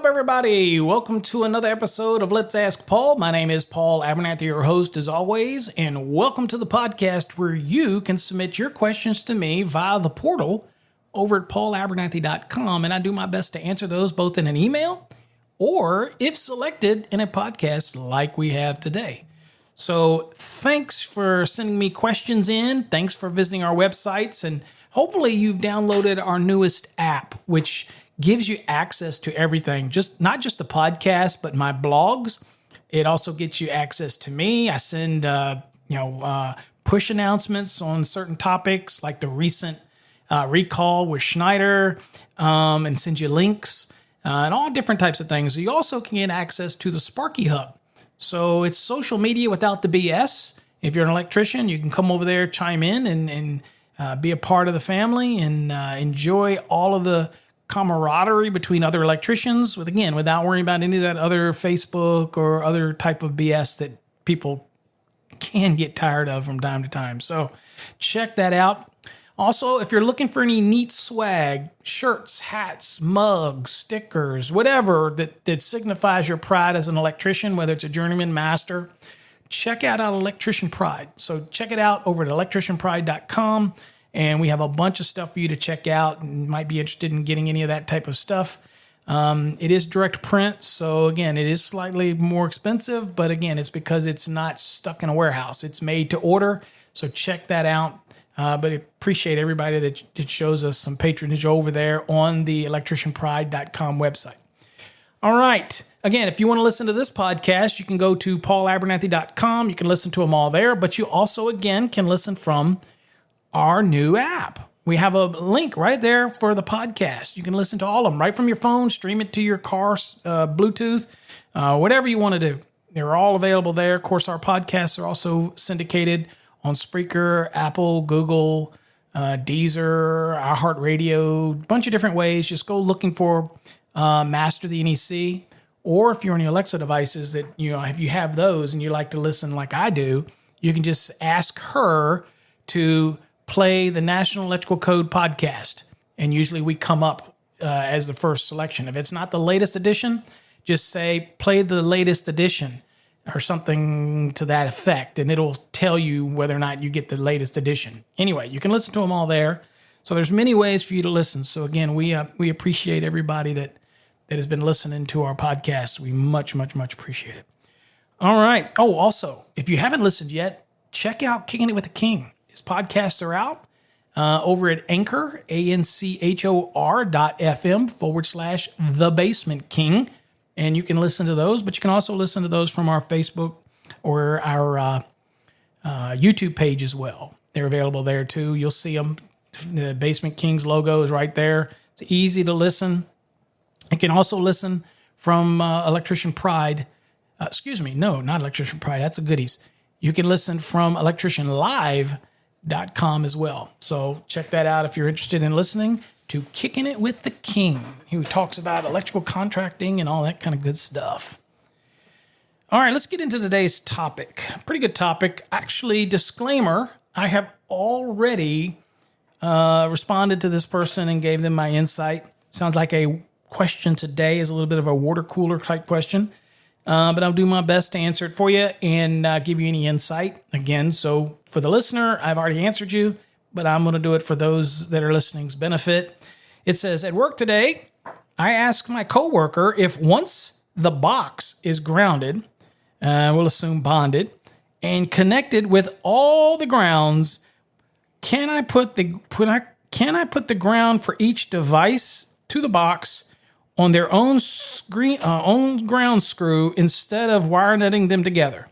up, everybody? Welcome to another episode of Let's Ask Paul. My name is Paul Abernathy, your host as always, and welcome to the podcast where you can submit your questions to me via the portal over at paulabernathy.com, and I do my best to answer those both in an email or, if selected, in a podcast like we have today. So thanks for sending me questions in. Thanks for visiting our websites, and hopefully you've downloaded our newest app, which gives you access to everything, not just the podcast, but my blogs. It also gets you access to me. I send push announcements on certain topics, like the recent recall with Schneider, and send you links and all different types of things. You also can get access to the Sparky Hub. So it's social media without the BS. If you're an electrician, you can come over there, chime in, and be a part of the family and enjoy all of the camaraderie between other electricians without worrying about any of that other Facebook or other type of BS that people can get tired of from time to time. So check that out. Also, if you're looking for any neat swag, shirts, hats, mugs, stickers, whatever that signifies your pride as an electrician, whether it's a journeyman, master, check out Electrician Pride. So check it out over at electricianpride.com. And we have a bunch of stuff for you to check out, and might be interested in getting any of that type of stuff. It is direct print, so again, it is slightly more expensive, but again, it's because it's not stuck in a warehouse. It's made to order, so check that out. But I appreciate everybody that shows us some patronage over there on the electricianpride.com website. All right. Again, if you want to listen to this podcast, you can go to paulabernathy.com. You can listen to them all there, but you also, again, can listen from our new app. We have a link right there for the podcast. You can listen to all of them right from your phone, stream it to your car, Bluetooth, whatever you want to do. They're all available there. Of course, our podcasts are also syndicated on Spreaker, Apple, Google, Deezer, iHeartRadio, a bunch of different ways. Just go looking for Master the NEC, or if you're on your Alexa devices that, if you have those and you like to listen like I do, you can just ask her to play the National Electrical Code podcast, and usually we come up as the first selection. If it's not the latest edition, just say, play the latest edition or something to that effect, and it'll tell you whether or not you get the latest edition. Anyway, you can listen to them all there. So there's many ways for you to listen. So again, we appreciate everybody that has been listening to our podcast. We much, much, much appreciate it. All right. Oh, also, if you haven't listened yet, check out Kicking It with the King. His podcasts are out over at Anchor, anchor.fm/The Basement King. And you can listen to those, but you can also listen to those from our Facebook or our YouTube page as well. They're available there too. You'll see them. The Basement King's logo is right there. It's easy to listen. You can also listen from Electrician Pride. No, not Electrician Pride. That's a goodies. You can listen from electricianlive.com as well. So check that out if you're interested in listening to Kicking It with the King, who talks about electrical contracting and all that kind of good stuff. All right, let's get into today's topic. Pretty good topic. Actually, disclaimer, I have already responded to this person and gave them my insight. Sounds like a question today is a little bit of a water cooler type question. But I'll do my best to answer it for you and give you any insight. Again, so for the listener, I've already answered you, but I'm going to do it for those that are listening's benefit. It says, at work today, I asked my coworker if once the box is grounded, we'll assume bonded, and connected with all the grounds, can I put the ground for each device to the box on their own ground screw instead of wire netting them together?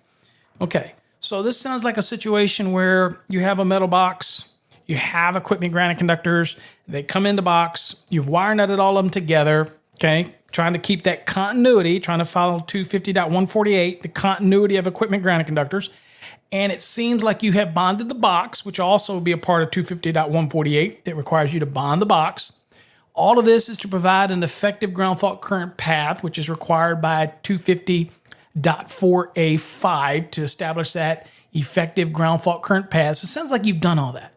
Okay, so this sounds like a situation where you have a metal box, you have equipment grounding conductors, they come in the box, you've wire netted all of them together, okay, trying to keep that continuity, trying to follow 250.148, the continuity of equipment grounding conductors, and it seems like you have bonded the box, which also will be a part of 250.148 that requires you to bond the box. All of this is to provide an effective ground fault current path, which is required by 250.4A5 to establish that effective ground fault current path. So it sounds like you've done all that.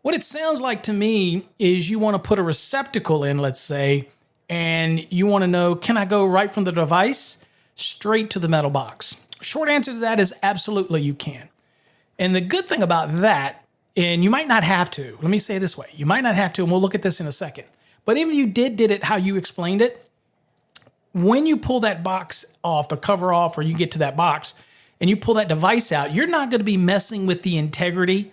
What it sounds like to me is you want to put a receptacle in, let's say, and you want to know, can I go right from the device straight to the metal box? Short answer to that is absolutely you can. And the good thing about that, and you might not have to, let me say it this way, you might not have to, and we'll look at this in a second, but if you did it how you explained it, when you pull that box off, the cover off, or you get to that box, and you pull that device out, you're not going to be messing with the integrity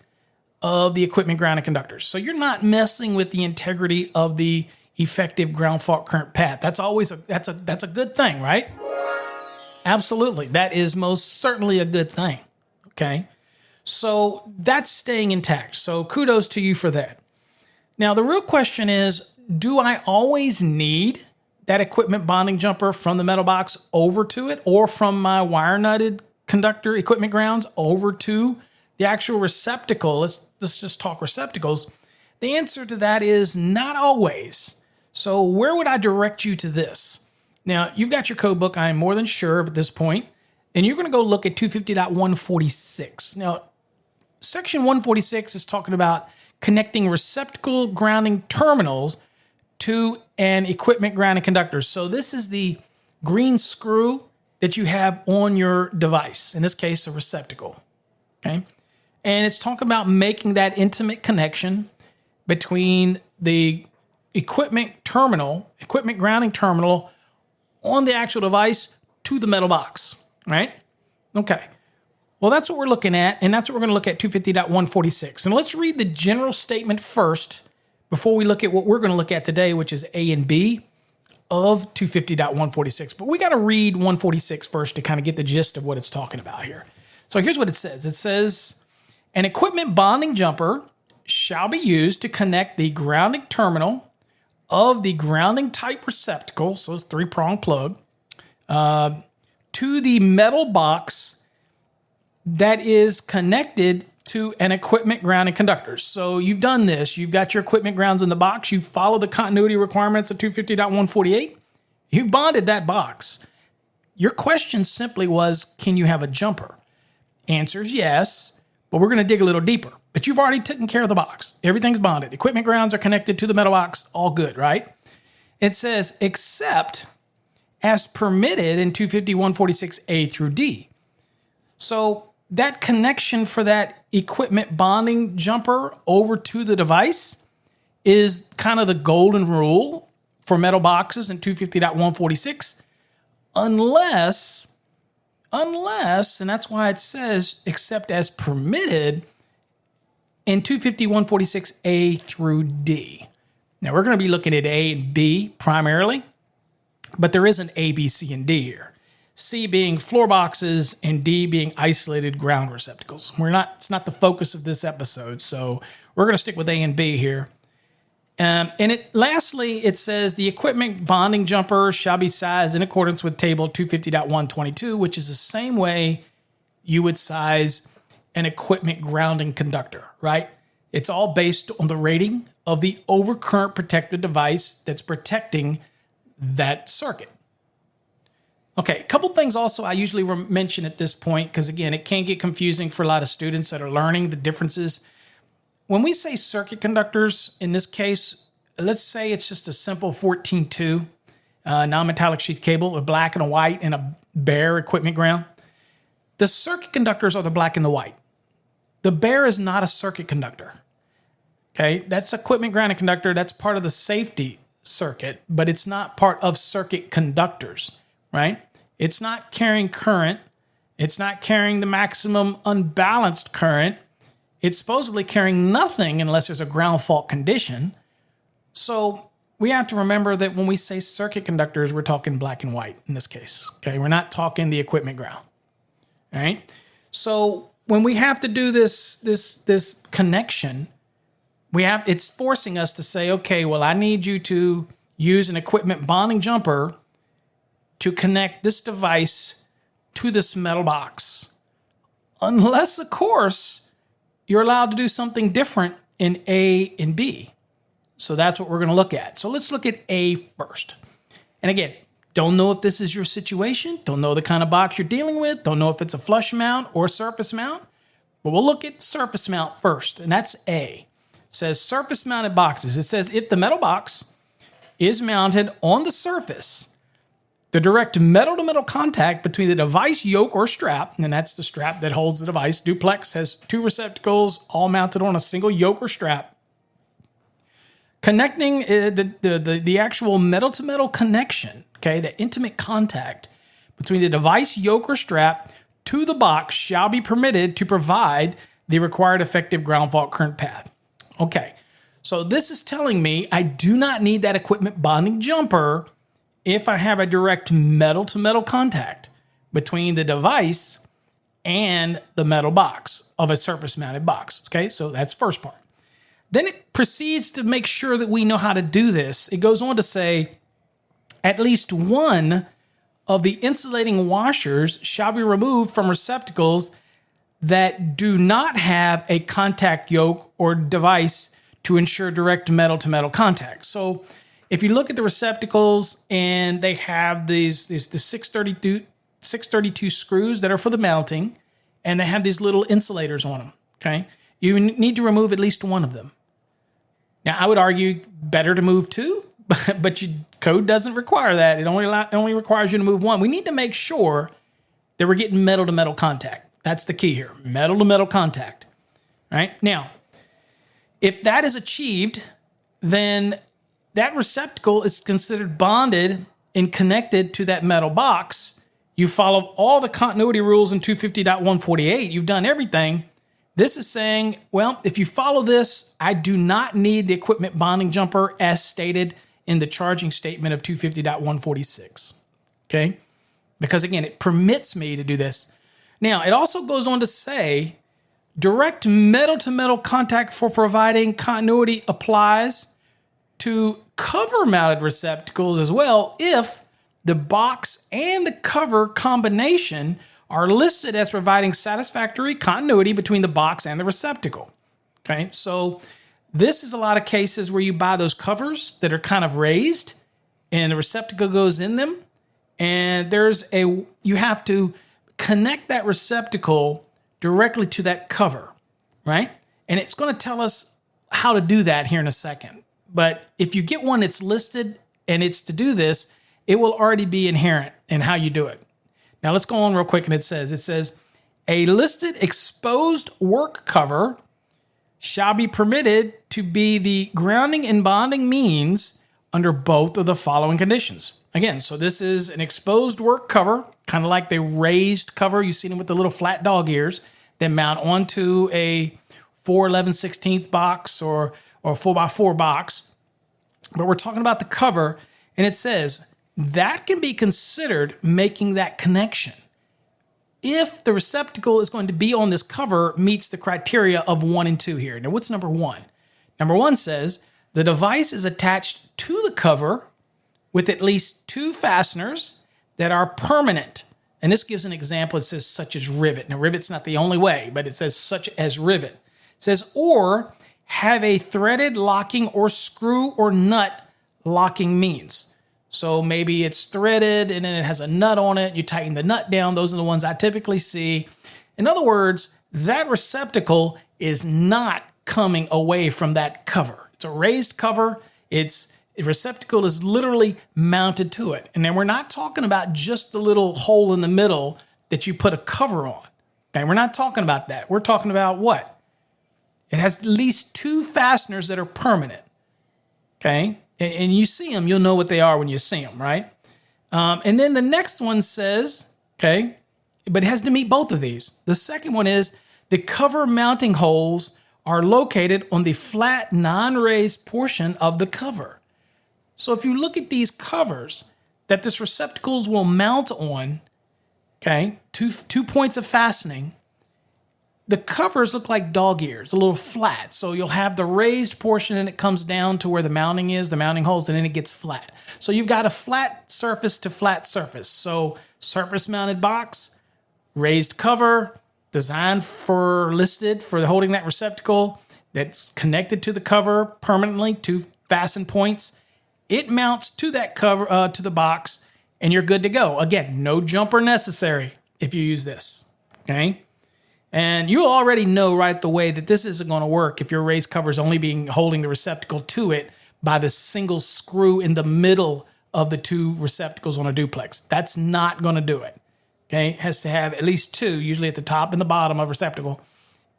of the equipment grounding conductors. So you're not messing with the integrity of the effective ground fault current path. That's always that's a good thing, right? Absolutely. That is most certainly a good thing. Okay. So that's staying intact. So kudos to you for that. Now, the real question is, do I always need that equipment bonding jumper from the metal box over to it, or from my wire nutted conductor equipment grounds over to the actual receptacle? Let's just talk receptacles. The answer to that is not always. So where would I direct you to this? Now, you've got your code book, I am more than sure at this point, and you're going to go look at 250.146. Now, section 146 is talking about connecting receptacle grounding terminals to an equipment grounding conductor. So this is the green screw that you have on your device, in this case, a receptacle. Okay. And it's talking about making that intimate connection between the equipment grounding terminal on the actual device to the metal box, right? Okay. Well, that's what we're looking at, and that's what we're going to look at 250.146. And let's read the general statement first before we look at what we're going to look at today, which is A and B of 250.146. But we got to read 146 first to kind of get the gist of what it's talking about here. So here's what it says. It says, an equipment bonding jumper shall be used to connect the grounding terminal of the grounding type receptacle, so it's 3-prong plug, to the metal box that is connected to an equipment grounding conductor. So you've done this. You've got your equipment grounds in the box. You follow the continuity requirements of 250.148. You've bonded that box. Your question simply was, can you have a jumper? Answer is yes, but we're going to dig a little deeper. But you've already taken care of the box. Everything's bonded. Equipment grounds are connected to the metal box. All good, right? It says, except as permitted in 250.146A through D. So that connection for that equipment bonding jumper over to the device is kind of the golden rule for metal boxes in 250.146, unless, and that's why it says except as permitted in 250.146A through D. Now we're going to be looking at A and B primarily, but there is an A, B, C, and D here. C being floor boxes and D being isolated ground receptacles. It's not the focus of this episode, so we're going to stick with A and B here. Lastly, it says the equipment bonding jumper shall be sized in accordance with table 250.122, which is the same way you would size an equipment grounding conductor, right? It's all based on the rating of the overcurrent protected device that's protecting that circuit. Okay, a couple things also I usually mention at this point, because again, it can get confusing for a lot of students that are learning the differences. When we say circuit conductors, in this case, let's say it's just a simple 14-2 non-metallic sheath cable, a black and a white, and a bare equipment ground. The circuit conductors are the black and the white. The bare is not a circuit conductor. Okay, that's equipment grounding conductor. That's part of the safety circuit, but it's not part of circuit conductors, right? It's not carrying current. It's not carrying the maximum unbalanced current. It's supposedly carrying nothing unless there's a ground fault condition. So we have to remember that when we say circuit conductors, we're talking black and white in this case. Okay, we're not talking the equipment ground. All right. So when we have to do this connection, it's forcing us to say, okay, well, I need you to use an equipment bonding jumper to connect this device to this metal box. Unless, of course, you're allowed to do something different in A and B. So that's what we're going to look at. So let's look at A first. And again, don't know if this is your situation. Don't know the kind of box you're dealing with. Don't know if it's a flush mount or surface mount. But we'll look at surface mount first, and that's A. It says surface mounted boxes. It says if the metal box is mounted on the surface, the direct metal-to-metal contact between the device yoke or strap, and that's the strap that holds the device. Duplex has 2 receptacles all mounted on a single yoke or strap. Connecting the actual metal-to-metal connection, okay, the intimate contact between the device yoke or strap to the box shall be permitted to provide the required effective ground fault current path. Okay, so this is telling me I do not need that equipment bonding jumper if I have a direct metal-to-metal contact between the device and the metal box of a surface-mounted box. Okay, so that's the first part. Then it proceeds to make sure that we know how to do this. It goes on to say, at least one of the insulating washers shall be removed from receptacles that do not have a contact yoke or device to ensure direct metal-to-metal contact. So if you look at the receptacles and they have the 632 screws that are for the mounting, and they have these little insulators on them, okay? You need to remove at least one of them. Now, I would argue better to move 2, but your code doesn't require that. It only requires you to move 1. We need to make sure that we're getting metal-to-metal contact. That's the key here, metal-to-metal contact, right? Now, if that is achieved, then that receptacle is considered bonded and connected to that metal box. You follow all the continuity rules in 250.148. You've done everything. This is saying, well, if you follow this, I do not need the equipment bonding jumper as stated in the charging statement of 250.146. Okay? Because again, it permits me to do this. Now, it also goes on to say direct metal-to-metal contact for providing continuity applies to cover-mounted receptacles as well if the box and the cover combination are listed as providing satisfactory continuity between the box and the receptacle. Okay, so this is a lot of cases where you buy those covers that are kind of raised and the receptacle goes in them, and you have to connect that receptacle directly to that cover, right? And it's going to tell us how to do that here in a second. But if you get one that's listed and it's to do this, it will already be inherent in how you do it. Now let's go on real quick, and it says, a listed exposed work cover shall be permitted to be the grounding and bonding means under both of the following conditions. Again, so this is an exposed work cover, kind of like the raised cover. You see them with the little flat dog ears that mount onto a 4/11/16 box or 4x4 box. But we're talking about the cover, and it says that can be considered making that connection if the receptacle is going to be on this cover meets the criteria of 1 and 2 here. Now, what's number 1? Number 1 says the device is attached to the cover with at least 2 fasteners that are permanent. And this gives an example. It says such as rivet. Now, rivet's not the only way, but it says such as rivet. It says, or have a threaded locking or screw or nut locking means. So maybe it's threaded and then it has a nut on it. You tighten the nut down. Those are the ones I typically see. In other words, that receptacle is not coming away from that cover. It's a raised cover. The receptacle is literally mounted to it. And then we're not talking about just the little hole in the middle that you put a cover on. Okay, we're not talking about that. We're talking about what? It has at least 2 fasteners that are permanent. Okay? And you see them, you'll know what they are when you see them, right? And then the next one says, okay, but it has to meet both of these. The second one is the cover mounting holes are located on the flat, non-raised portion of the cover. So if you look at these covers that this receptacles will mount on, okay, two points of fastening, the covers look like dog ears, a little flat. So you'll have the raised portion and it comes down to where the mounting is, the mounting holes, and then it gets flat. So you've got a flat surface to flat surface. So surface mounted box, raised cover, designed for listed for holding that receptacle that's connected to the cover permanently, 2 fasten points. It mounts to that cover, to the box, and you're good to go. Again, no jumper necessary if you use this, okay? And you already know right the way that this isn't going to work if your raised cover is only holding the receptacle to it, by the single screw in the middle of the two receptacles on a duplex. That's not going to do it. Okay, it has to have at least two, usually at the top and the bottom of a receptacle,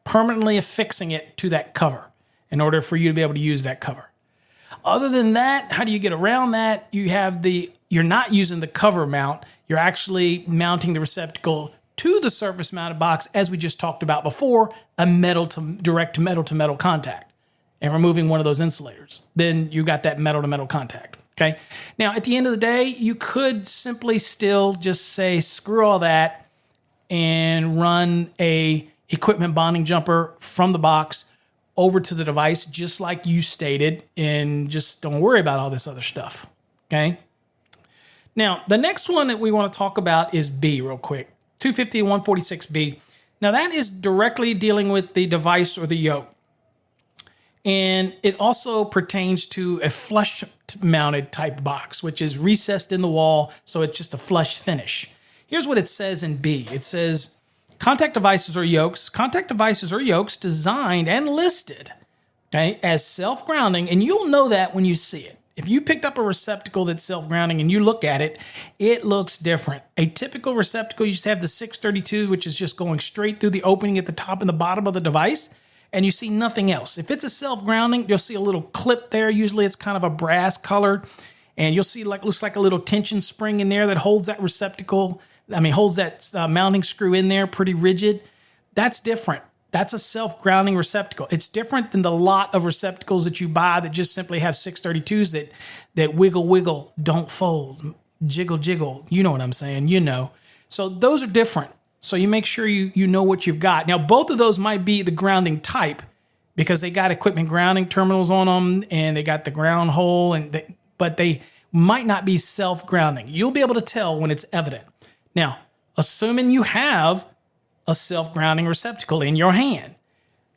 permanently affixing it to that cover in order for you to be able to use that cover. Other than that, how do you get around that? You're not using the cover mount. You're actually mounting the receptacle to the surface mounted box, as we just talked about before, a direct metal to metal contact, and removing one of those insulators. Then you got that metal to metal contact. Okay. Now, at the end of the day, you could simply still just say, screw all that and run a equipment bonding jumper from the box over to the device, just like you stated, and just don't worry about all this other stuff. Okay. Now, the next one that we want to talk about is B real quick, 250-146B. Now, that is directly dealing with the device or the yoke. And it also pertains to a flush-mounted type box, which is recessed in the wall, so it's just a flush finish. Here's what it says in B. It says, contact devices or yokes designed and listed, okay, as self-grounding, and you'll know that when you see it. If you picked up a receptacle that's self-grounding and you look at it, it looks different. A typical receptacle used to have the 632, which is just going straight through the opening at the top and the bottom of the device, and you see nothing else. If it's a self-grounding, you'll see a little clip there. Usually it's kind of a brass colored, and you'll see looks like a little tension spring in there that holds that holds that mounting screw in there pretty rigid. That's different. That's a self-grounding receptacle. It's different than the lot of receptacles that you buy that just simply have 632s that wiggle, don't fold, jiggle. You know what I'm saying, So those are different. So you make sure you know what you've got. Now, both of those might be the grounding type because they got equipment grounding terminals on them and they got the ground hole, but they might not be self-grounding. You'll be able to tell when it's evident. Now, assuming you have a self-grounding receptacle in your hand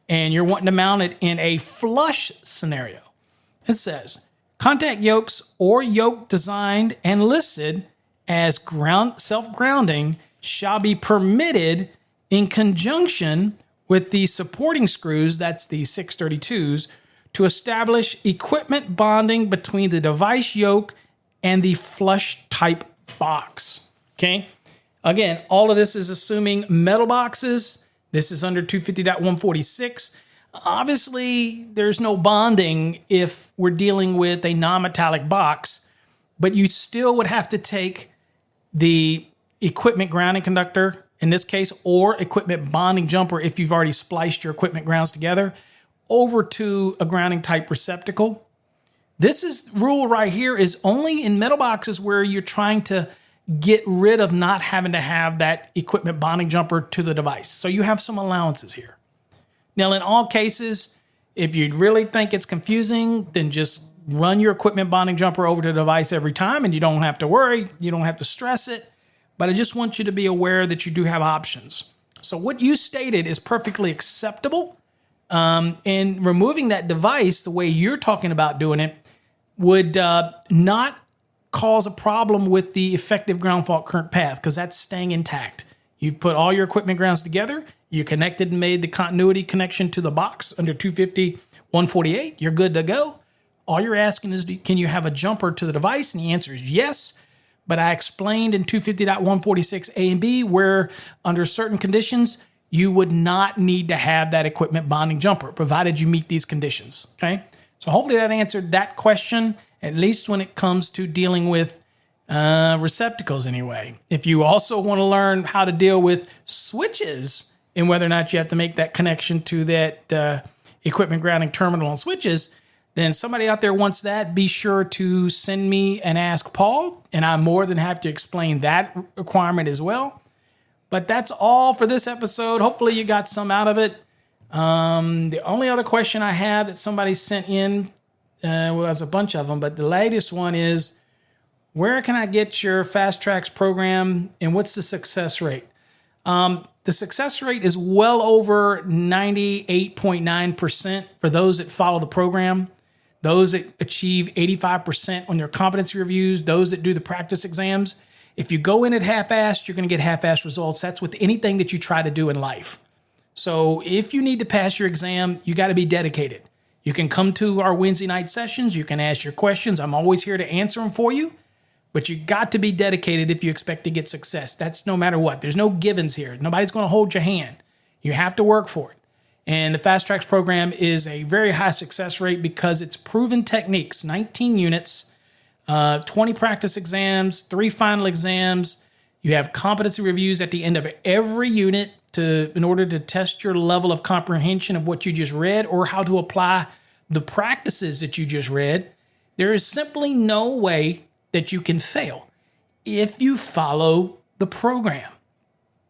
and you're wanting to mount it in a flush scenario, it says, contact yokes or yoke designed and listed as self-grounding shall be permitted in conjunction with the supporting screws, that's the 632s, to establish equipment bonding between the device yoke and the flush type box. Okay? Again, all of this is assuming metal boxes. This is under 250.146. Obviously, there's no bonding if we're dealing with a non-metallic box, but you still would have to take the equipment grounding conductor, in this case, or equipment bonding jumper if you've already spliced your equipment grounds together, over to a grounding type receptacle. This rule right here is only in metal boxes where you're trying to get rid of not having to have that equipment bonding jumper to the device. So you have some allowances here. Now, in all cases, if you really think it's confusing, then just run your equipment bonding jumper over to the device every time and you don't have to worry. You don't have to stress it. But I just want you to be aware that you do have options. So what you stated is perfectly acceptable. And removing that device the way you're talking about doing it would not cause a problem with the effective ground fault current path because that's staying intact. You've put all your equipment grounds together. You connected and made the continuity connection to the box under 250.148. You're good to go. All you're asking is, can you have a jumper to the device? And the answer is yes. But I explained in 250.146 A and B where under certain conditions, you would not need to have that equipment bonding jumper, provided you meet these conditions, okay? So hopefully that answered that question, at least when it comes to dealing with receptacles anyway. If you also want to learn how to deal with switches and whether or not you have to make that connection to that equipment grounding terminal on switches, then somebody out there wants that, be sure to send me and ask Paul, and I'm more than happy to explain that requirement as well. But that's all for this episode. Hopefully you got some out of it. The only other question I have that somebody sent in, well, there's a bunch of them, but the latest one is, where can I get your Fast Tracks program and what's the success rate? The success rate is well over 98.9% for those that follow the program. Those that achieve 85% on their competency reviews, those that do the practice exams. If you go in at half-assed, you're going to get half-assed results. That's with anything that you try to do in life. So if you need to pass your exam, you got to be dedicated. You can come to our Wednesday night sessions. You can ask your questions. I'm always here to answer them for you. But you got to be dedicated if you expect to get success. That's no matter what. There's no givens here. Nobody's going to hold your hand. You have to work for it. And the Fast Tracks program is a very high success rate because it's proven techniques, 19 units, 20 practice exams, 3 final exams. You have competency reviews at the end of every unit in order to test your level of comprehension of what you just read or how to apply the practices that you just read. There is simply no way that you can fail if you follow the program.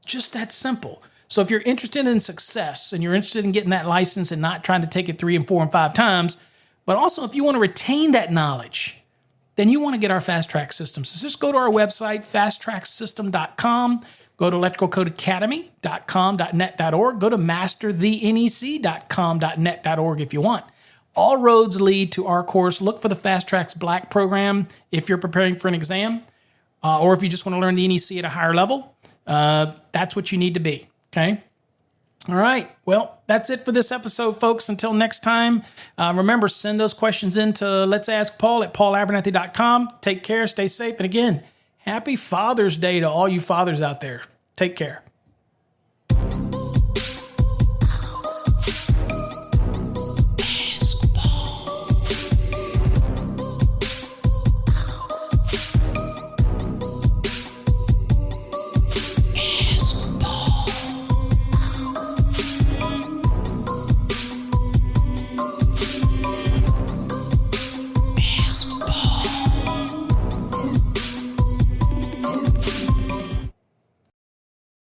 Just that simple. So if you're interested in success and you're interested in getting that license and not trying to take it 3 and 4 and 5 times, but also if you want to retain that knowledge, then you want to get our Fast Track system. So just go to our website, fasttracksystem.com, go to electricalcodeacademy.com.net.org, go to masterthenec.com.net.org if you want. All roads lead to our course. Look for the Fast Tracks Black program if you're preparing for an exam, or if you just want to learn the NEC at a higher level. That's what you need to be, okay? All right. Well, that's it for this episode, folks. Until next time, remember, send those questions in to Let's Ask Paul at paulabernathy.com. Take care. Stay safe. And again, happy Father's Day to all you fathers out there. Take care.